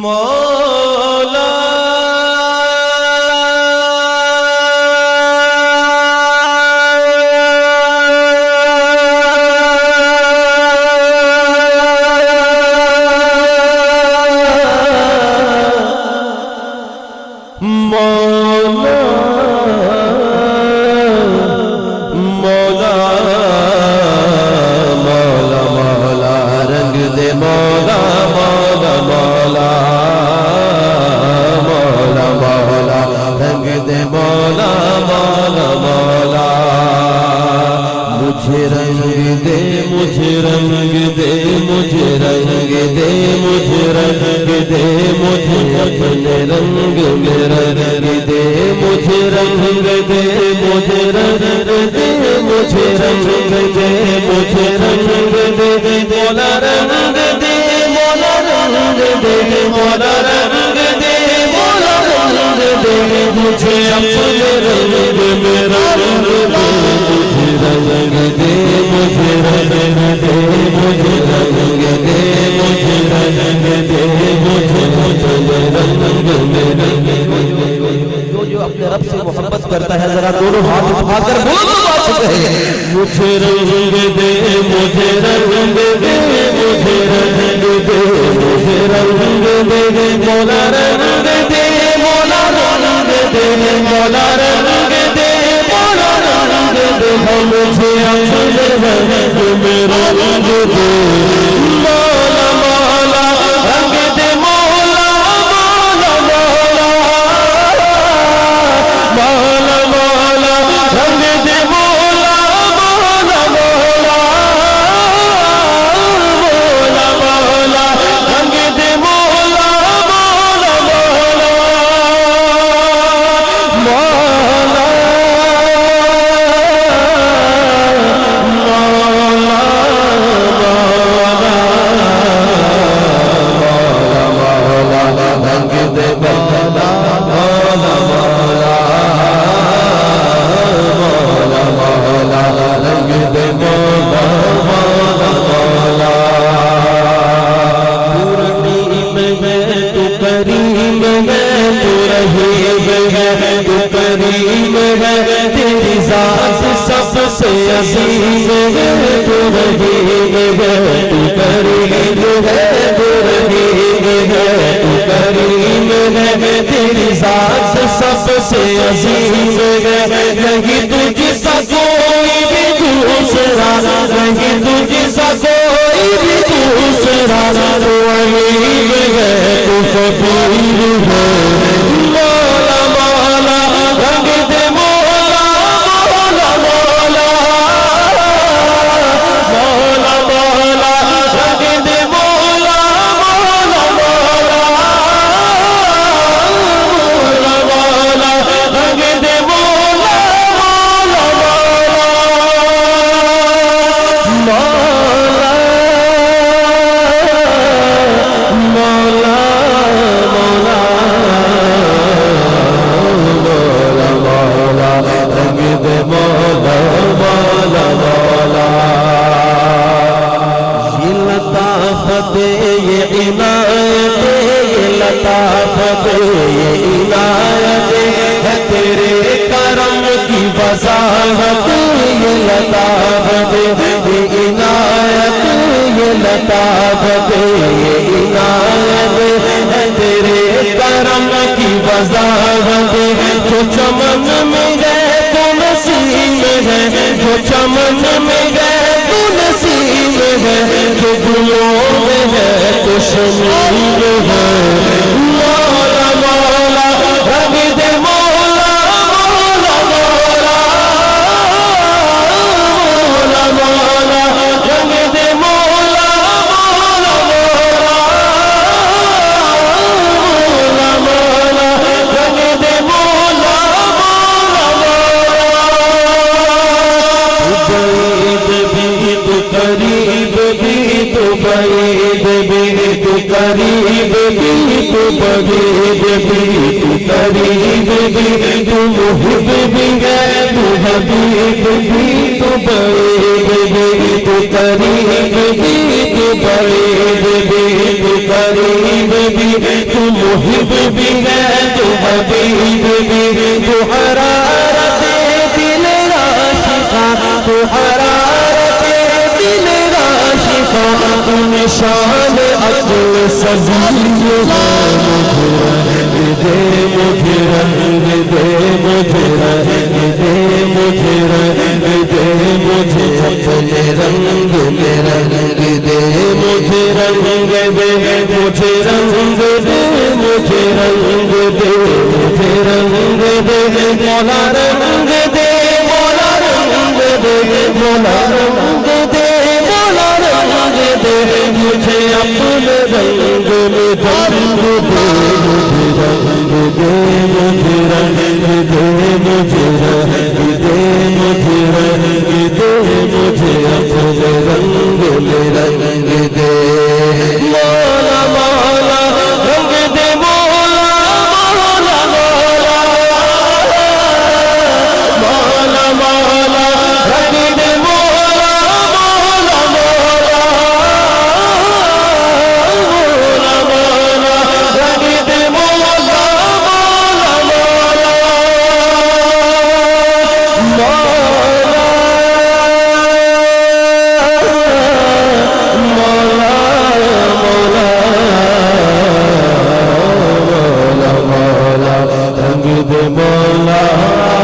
مولا مجھے رنگ دے مجھے رنگ دے مجھے رنگ دے مجھے رنگ دے مجھے اپنے رنگ میں رنگ دے مجھے رنگ دے مجھے رنگ دے مجھے رنگ دے مجھے رنگ دے مولا رنگ دے مولا رنگ دے مولا رنگ دے مولا رنگ دے مجھے اپنے رنگ میں رنگ دے مجھے رنگ دے مجھے رنگ دے مجھے رنگ دے مجھے رنگ دے مجھے رنگ دے جو اپنے رب سے محبت کرتا ہے ذرا دونوں ہاتھ اٹھا کر بولو مجھے رنگ دے مجھے رنگ دے مجھے رنگ دے مجھے رنگ دے مولا رنگ دے مولا رنگ دے مولا رنگ دے مولا رنگ دے مجھے اپنے رنگ میں رنگ دے مولا مولا رنگ دے مولا مولا مولا مولا مولا رنگ دے مولا مولا مولا مولا مولا رنگ دے مولا مولا مولا تیری ذات سب سے عظیم ہے تو رحیم ہے تو کریم ہے تو رحیم ہے تو کریم ہے تیری ذات سب سے عظیم ہے نہیں تجھ سا کوئی بھی دوسرا نہیں تجھ سا کوئی بھی دوسرا تو علیم ہے تو فقیر ہے مولا مولا رنگ دے مولا مولا مولا مولا مولا رنگ دے مولا مولا مولا مولا مولا رنگ دے مولا مولا مولا لطافت یہ عنایت ہے تیرے کرم کی وضاحت یہ لطافت یہ عنایت یہ لطافت یہ عنایت ہے تیرے کرم کی وضاحت جو چمن میں گئے تو نصیب ہے جو چمن میں گئے تو نصیب ہے جو گلوں میں ہے تو شمیر ہے مولا مولا رنگ دے مولا مولا مولا مولا مولا رنگ دے مولا مولا مولا مولا مولا رنگ دے مولا مولا مولا قریب بھی تو بعید بھی تو قریب بھی تو محب بھی ہے تو حبیب بھی تو بعید بھی تو قریب بھی تو بعید بھی تو قریب بھی تو حبیب بھی تو حرارت دل عاشقاں تو حرارت دل عاشقاں تو نشان عقل سبیل مجھے رنگ دے مجھے رنگ دے مجھے رنگ دے مجھے اپنے رنگ میں رنگ دے مجھے رنگ دے مجھے رنگ دے مجھے رنگ دے مجھے رنگ دے مولا رنگ دے مولا رنگ دے مولا رنگ دے مولا رنگ دے مجھے اپنے رنگ میں رنگ دے مجھے رنگ دے مجھے رنگ دے مجھے رنگ دے مجھے رنگ دے مجھے اپنے رنگ میں رنگ دے مولا مولا رنگ دے مولا مولا مولا مولا مولا رنگ دے مولا مولا مولا مولا مولا رنگ دے مولا مولا مولا مولا مولا رنگ دے مولا